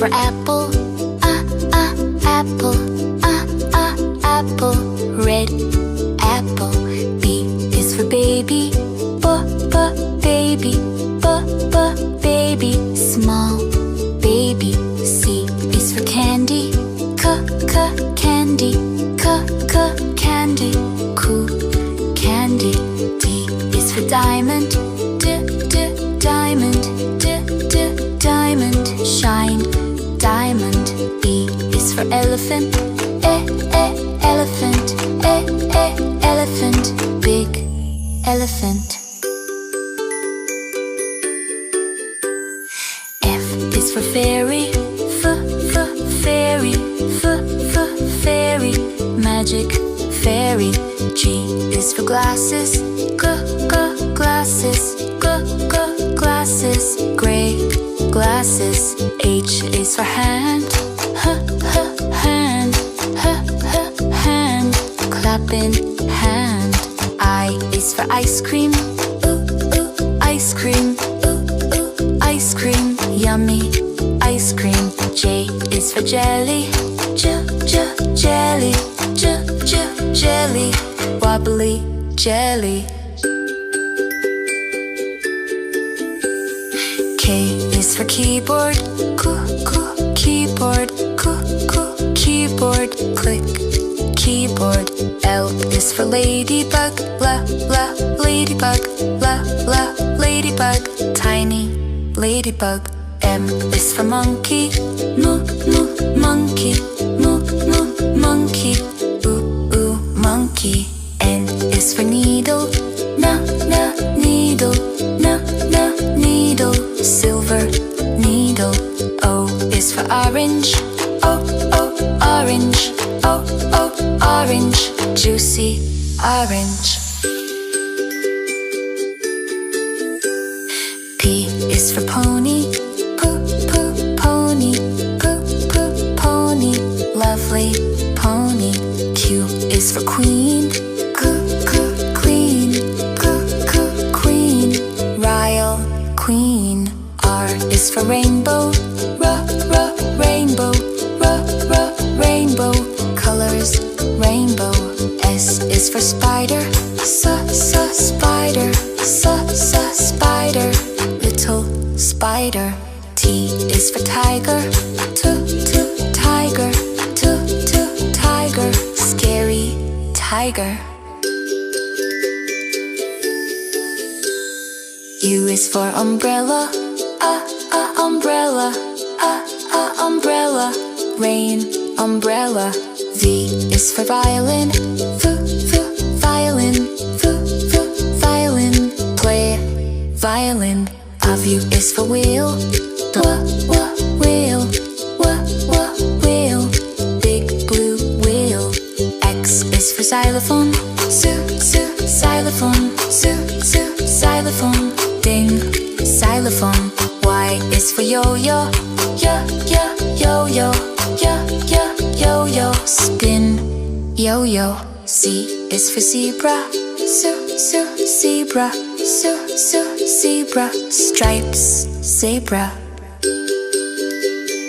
for apple, apple, apple. Red apple. B is for baby, baby, baby. Small baby. C is for candy, candy, candy. Cool candy. D is for diamond, diamond, diamond. Shine diamond. E is for elephant, elephant, elephant. Big elephant. F is for fairy, fairy, fairy. Magic fairy. G is for glasses, glasses, glasses. Gray glasses. H is for hand, hand, hand. Clapping hand. I is for ice cream, ice cream, ice cream. Yummy ice cream. J is for jelly, jelly, jelly. Wobbly jelly. K is for keyboard, keyboard, keyboard. Click keyboard. L is for ladybug, ladybug, ladybug. Tiny ladybug. M is for monkey, monkey, monkey. Monkey. N is for needle, needle, needle. Silver needle. O is for orange, orange, orange. Juicy orange. P is for pony, pony, pony. Lovely pony. Q is for queen, queen, queen. Royal queen. R is for rainbow, rainbow, rainbow. Colors rainbow. S is for spider, spider, spider. Little spider. T is for tiger, tiger, tiger. Scary tiger. U is for umbrella, umbrella, umbrella. Rain umbrella. V is for violin, violin, violin. Play violin. W is for wheel, wheel, wheel. Big blue wheel. X is for xylophone, xylophone, xylophone. Ding xylophone. Y is for yo-yo, yo-yo, yo-yo. Spin yo-yo. Z is for zebra, zebra, zebra. Stripes zebra.